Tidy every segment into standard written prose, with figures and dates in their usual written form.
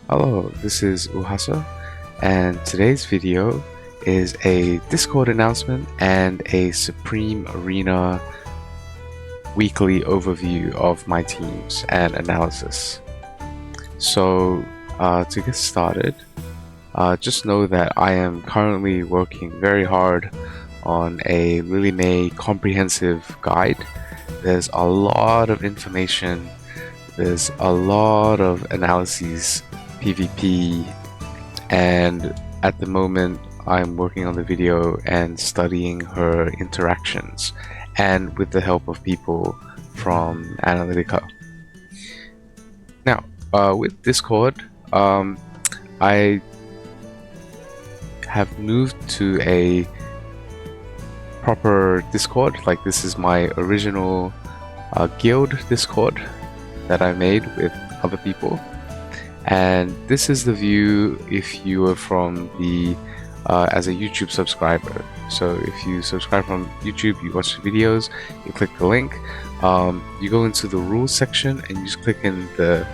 Hello, this is Uhasa, and today's video is a Discord announcement and a Supreme Arena weekly overview of my teams and analysis. So, to get started, just know that I am currently working very hard on a Lily May comprehensive guide. There's a lot of information, there's a lot of analyses, PvP, and at the moment I'm working on the video and studying her interactions, and with the help of people from Analytica. Now, with Discord, I have moved to a proper Discord. Like, this is my original guild Discord that I made with other people, and this is the view if you are from the as a YouTube subscriber. So if you subscribe from YouTube, you watch the videos, you click the link, you go into the rules section and you just click in the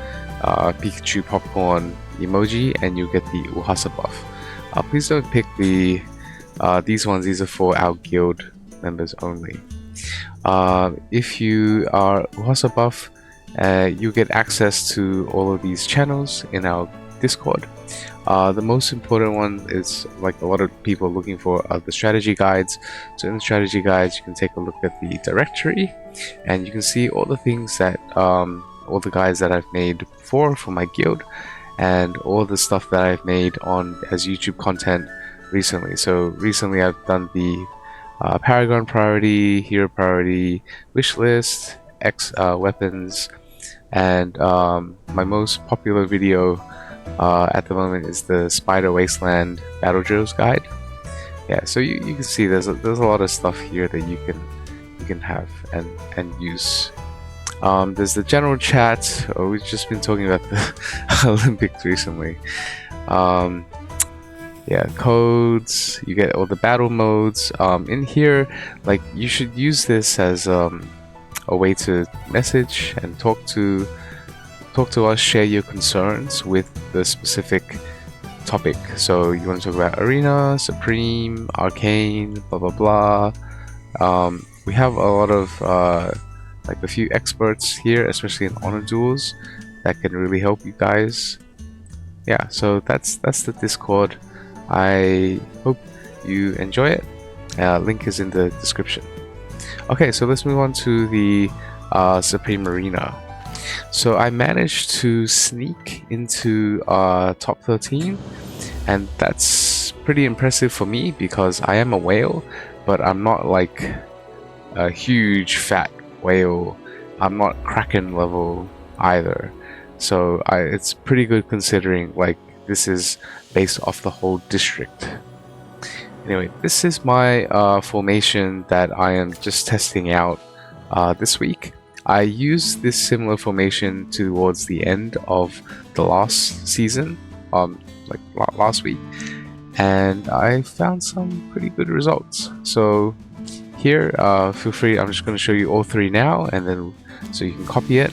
Pikachu popcorn emoji and you get the Uhasa buff. Please don't pick the these ones. These are for our guild members only. If you are Uhasa buff, you get access to all of these channels in our Discord. The most important one is, like a lot of people are looking for, the strategy guides. So in the strategy guides, you can take a look at the directory and you can see all the things that all the guides that I've made before for my guild, and all the stuff that I've made on as YouTube content recently. So recently I've done the Paragon priority, hero priority, wish list, X weapons, and my most popular video at the moment is the Spider Wasteland Battle Drills guide. Yeah, so you can see there's a lot of stuff here that you can have and use. There's the general chat. We've just been talking about the Olympics recently. Yeah, codes. You get all the battle modes. In here, like, you should use this as a way to message and talk to us, share your concerns with the specific topic. So you want to talk about Arena, Supreme, Arcane, blah blah blah. We have a lot of like a few experts here, especially in honor duels, that can really help you guys. Yeah, so that's the Discord. I hope you enjoy it. Link is in the description. Okay, so let's move on to the Supreme Arena. So I managed to sneak into top 13, and that's pretty impressive for me because I am a whale, but I'm not like a huge fat whale. I'm not Kraken level either, so it's pretty good considering, like, this is based off the whole district. Anyway, this is my formation that I am just testing out this week. I used this similar formation towards the end of the last season, like last week, and I found some pretty good results. So here, feel free, I'm just going to show you all three now, and then so you can copy it.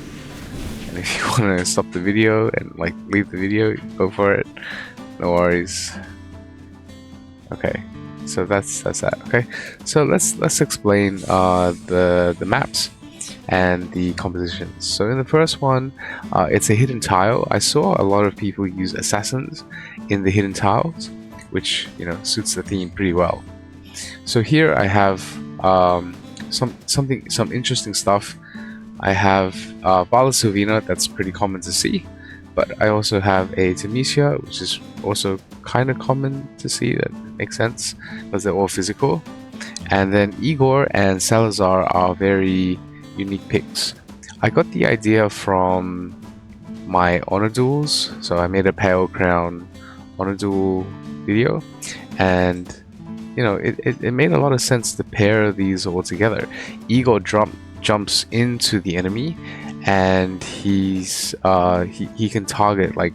And if you want to stop the video and like leave the video, go for it. No worries. Okay, so that's that. Okay, so let's explain the maps and the compositions. So in the first one, it's a hidden tile. I saw a lot of people use assassins in the hidden tiles, which, you know, suits the theme pretty well. So here I have some interesting stuff. I have Vala Sylvina, that's pretty common to see, but I also have a Temesia, which is also kind of common to see. That makes sense because they're all physical. And then Igor and Salazar are very unique picks. I got the idea from my honor duels, so I made a Pale Crown honor duel video, and you know, it made a lot of sense to pair these all together. Igor jumps into the enemy, and he can target like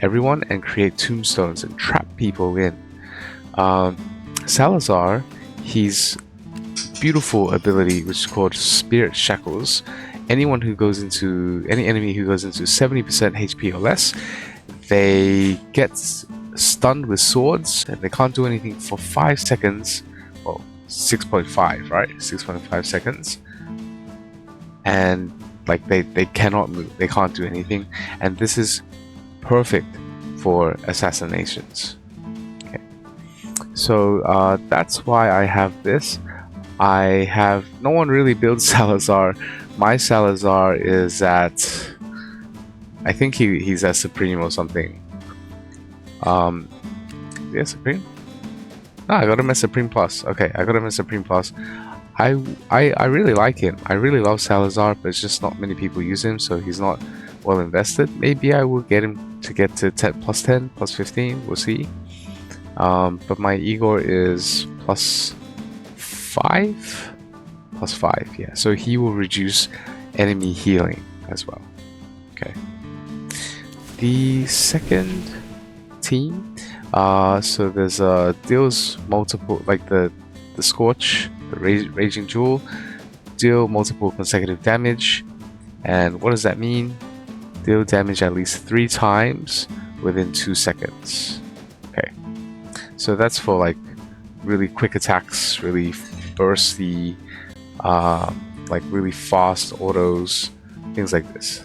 everyone and create tombstones and trap people in. Salazar, he's beautiful ability, which is called Spirit Shackles. Any enemy who goes into 70% HP or less, they get stunned with swords and they can't do anything for 5 seconds. Well, 6.5, right? 6.5 seconds. And like they cannot move, they can't do anything, and this is perfect for assassinations. Okay, so that's why I have this. No one really builds Salazar. My Salazar is at, I think he's at Supreme or something. Yeah, Supreme? No, I got him at Supreme Plus. Okay, I got him at Supreme Plus. I really like him. I really love Salazar, but it's just not many people use him, so he's not well invested. Maybe I will get him to get to 10, plus 10, plus 15, we'll see. But my Igor is plus 5? Plus 5, yeah. So he will reduce enemy healing as well. Okay. The second team, so there's deals multiple, like the Scorch, the Raging Jewel, deal multiple consecutive damage. And what does that mean? Deal damage at least 3 times within 2 seconds. Okay, so that's for like really quick attacks, really bursty, like really fast autos, things like this.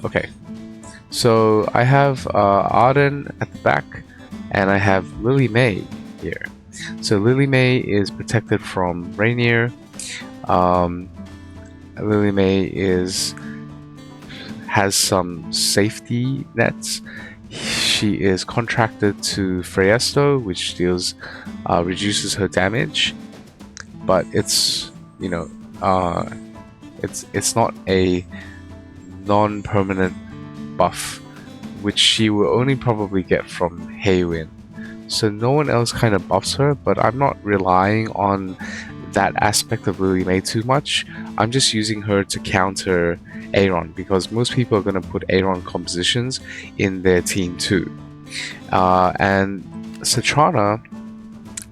Okay, so I have Arden at the back, and I have Lily May here. So Lily May is protected from Rainier. Lily May has some safety nets. She is contracted to Freesto, which reduces her damage, but it's it's not a non-permanent buff, which she will only probably get from Haywin. So no one else kind of buffs her, but I'm not relying on that aspect of Lily May too much. I'm just using her to counter Aeron, because most people are going to put Aeron compositions in their team too. And Citrana,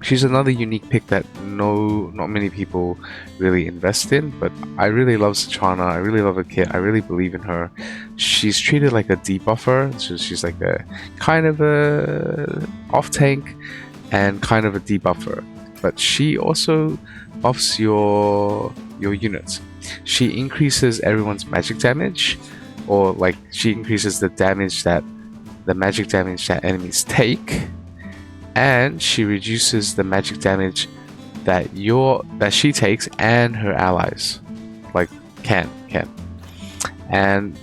she's another unique pick that not many people really invest in, but I really love Citrana. I really love her kit. I really believe in her. She's treated like a debuffer, so she's like a kind of a off tank and kind of a debuffer, but she also buffs your units. She increases everyone's magic damage, or like she increases the magic damage that enemies take, and she reduces the magic damage that she takes and her allies can. And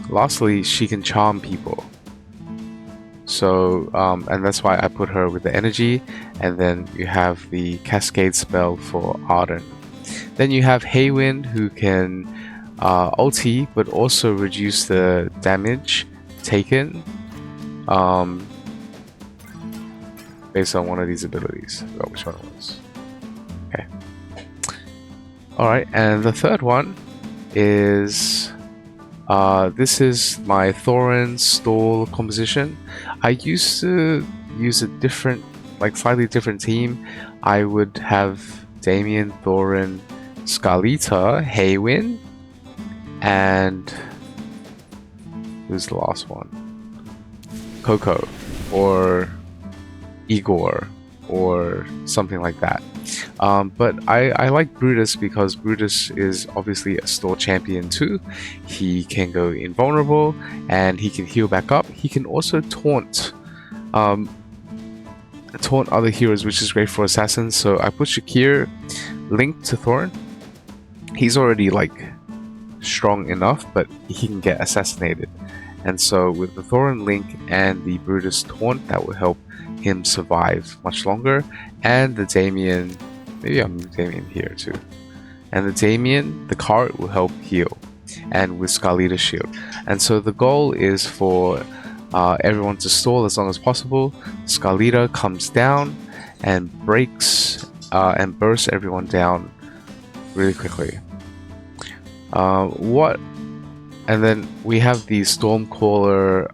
lastly, she can charm people. So and that's why I put her with the energy. And then you have the cascade spell for Arden. Then you have Haywind, who can ulti but also reduce the damage taken based on one of these abilities. I forgot which one it was. Okay. Alright, and the third one is this is my Thorin Stall composition. I used to use a different, slightly different team. I would have Damien, Thorin, Scarlita, Haywin, and who's the last one? Coco, or Igor, or something like that. But I like Brutus because Brutus is obviously a store champion too. He can go invulnerable and he can heal back up. He can also taunt other heroes, which is great for assassins. So I put Shakir linked to Thorin. He's already strong enough, but he can get assassinated. And so with the Thorin link and the Brutus taunt, that will help him survive much longer. And the Damien, maybe I'll move Damien here too. And the Damien, the cart will help heal, and with Scarlita's shield. And so the goal is for everyone to stall as long as possible. Scarlita comes down and breaks and bursts everyone down really quickly. And then we have the Stormcaller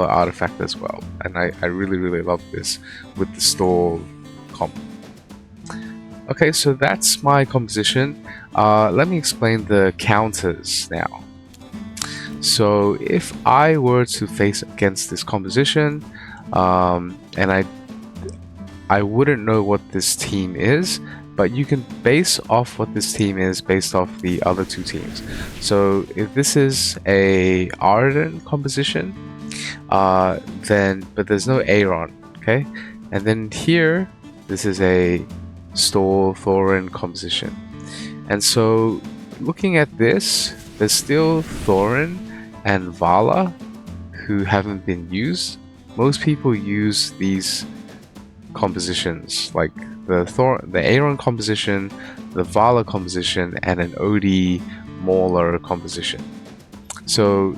artifact as well, and I really love this with the stall comp. Okay, so that's my composition. Let me explain the counters now. So if I were to face against this composition, and I wouldn't know what this team is, but you can base off what this team is based off the other two teams. So if this is a Arden composition, but there's no Aeron, okay? And then here, this is a Stol Thorin composition. And so looking at this, there's still Thorin and Vala who haven't been used. Most people use these compositions, like the Aeron composition, the Vala composition, and an Odie Mauler composition. So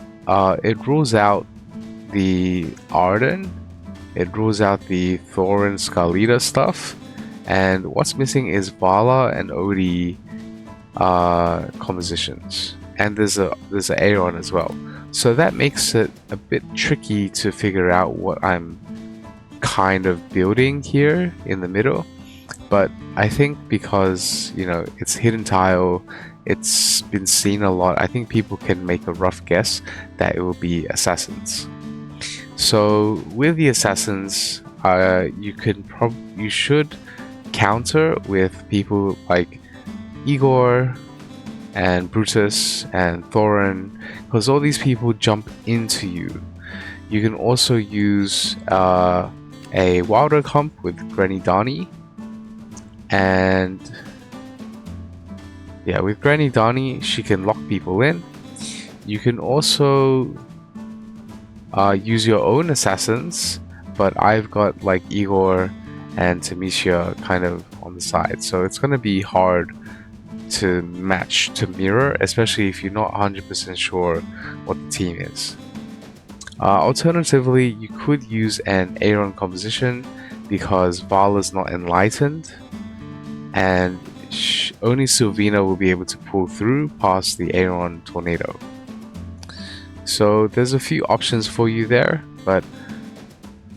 it rules out the Arden, it rules out the Thorin Scarlita stuff, and what's missing is Vala and Odie compositions, and there's a Aeron as well. So that makes it a bit tricky to figure out what I'm kind of building here in the middle. But I think because, you know, it's hidden tile, it's been seen a lot, I think people can make a rough guess that it will be assassins. So with the assassins, you should counter with people like Igor and Brutus and Thorin, because all these people jump into you. You can also use a Wilder comp with Granny Dani, and yeah, with Granny Dani she can lock people in. You can also use your own assassins, but I've got like Igor and Tamisha kind of on the side, so it's going to be hard to match, to mirror, especially if you're not 100% sure what the team is. Alternatively, you could use an Aeron composition because Vala's not enlightened, and only Sylvina will be able to pull through past the Aeron tornado. So there's a few options for you there, but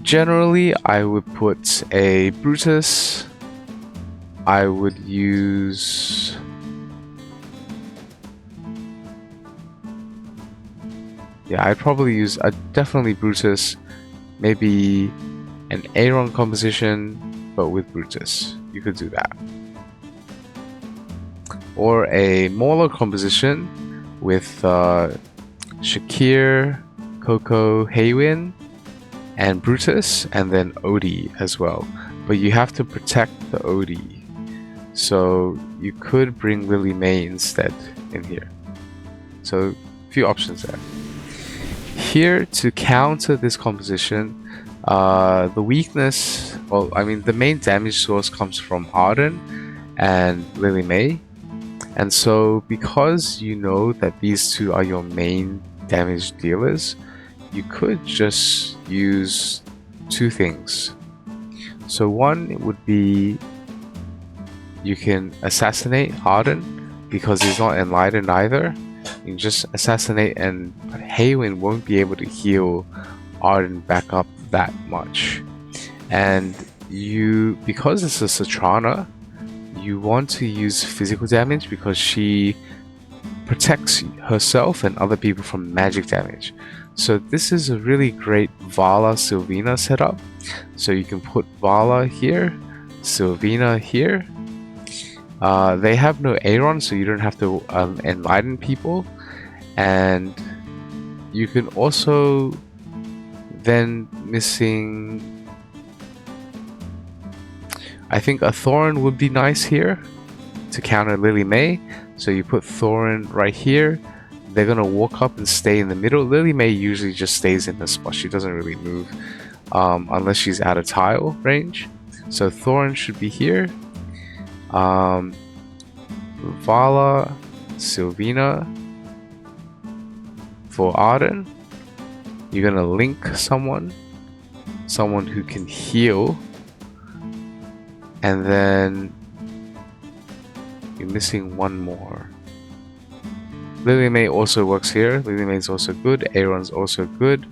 generally I would put a Brutus. I would use I'd probably use definitely Brutus, maybe an Aeron composition, but with Brutus. You could do that. Or a Mauler composition with Shakir, Coco, Haywin, and Brutus, and then Odie as well. But you have to protect the Odie. So you could bring Lily May instead in here. So a few options there. Here, to counter this composition, the weakness, the main damage source comes from Arden and Lily May. And so because you know that these two are your main damage dealers, you could just use two things. So one would be you can assassinate Arden because he's not enlightened either. You can just assassinate, and Haywin won't be able to heal Arden back up that much. And because it's a Satrana, you want to use physical damage because she protects herself and other people from magic damage. So this is a really great Vala Sylvina setup. So you can put Vala here, Sylvina here. They have no Aeron, so you don't have to enlighten people. And you can also then missing, I think a Thorin would be nice here to counter Lily May. So you put Thorin right here. They're gonna walk up and stay in the middle. Lily May usually just stays in the spot. She doesn't really move unless she's out of tile range. So Thorin should be here. Vala, Sylvina. For Arden, you're gonna link someone who can heal, and then you're missing one more. Lily May also works here. Lily May is also good. Aeron's also good.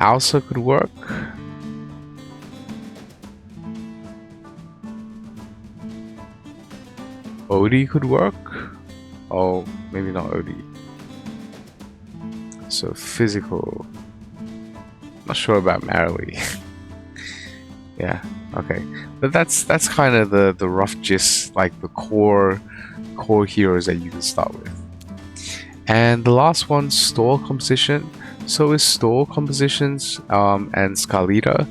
Alsa could work. Odie could work. Oh, maybe not OD. So physical. Not sure about Marilee. Yeah, okay. But that's kind of the rough gist, like the core heroes that you can start with. And the last one, store composition. So with store compositions and Scarlita,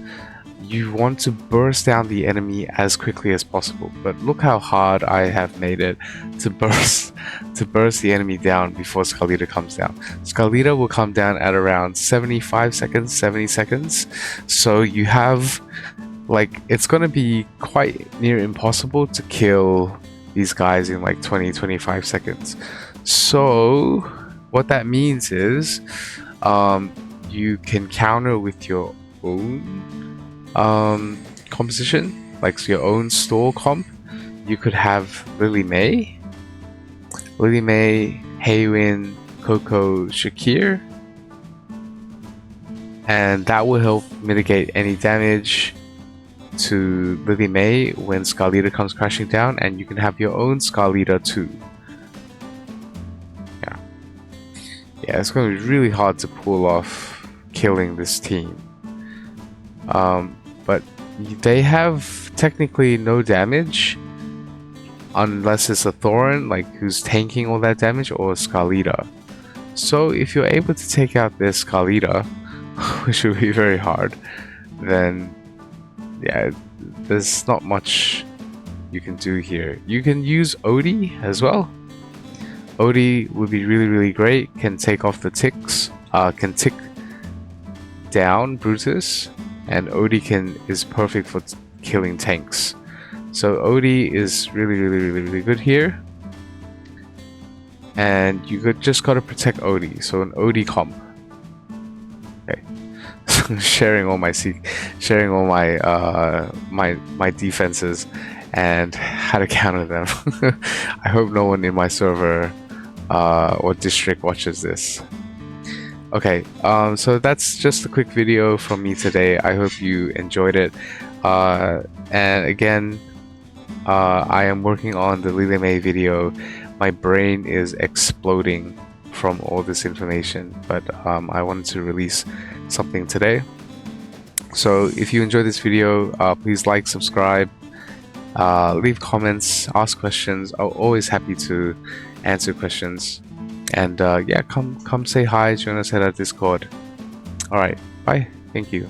you want to burst down the enemy as quickly as possible. But look how hard I have made it to burst the enemy down before Scarlita comes down. Scarlita will come down at around 75 seconds, 70 seconds. So you have, like, it's gonna be quite near impossible to kill these guys in like 20-25 seconds. So what that means is you can counter with your own composition, like your own store comp. You could have Lily May, Haywin, Coco, Shakir, and that will help mitigate any damage to Lily May when Scarlita comes crashing down, and you can have your own Scarlita too. Yeah, it's going to be really hard to pull off killing this team. But they have technically no damage unless it's a Thorin, like who's tanking all that damage, or Scarlita. So if you're able to take out this Scarlita, which will be very hard, then yeah, there's not much you can do here. You can use Odie as well. Odie would be really great. Can take off the ticks. Can tick down Brutus, and Odie is perfect for killing tanks. So Odie is really good here. And you just gotta protect Odie. So an Odie comp. Okay. sharing all my my defenses and how to counter them. I hope no one in my server or district watches this. Okay, so that's just a quick video from me today. I hope you enjoyed it. And again, I am working on the Lily May video. My brain is exploding from all this information, but I wanted to release something today. So if you enjoyed this video, please like, subscribe, leave comments, ask questions. I'm always happy to answer questions. And yeah, come say hi, join us at our Discord. Alright, bye. Thank you.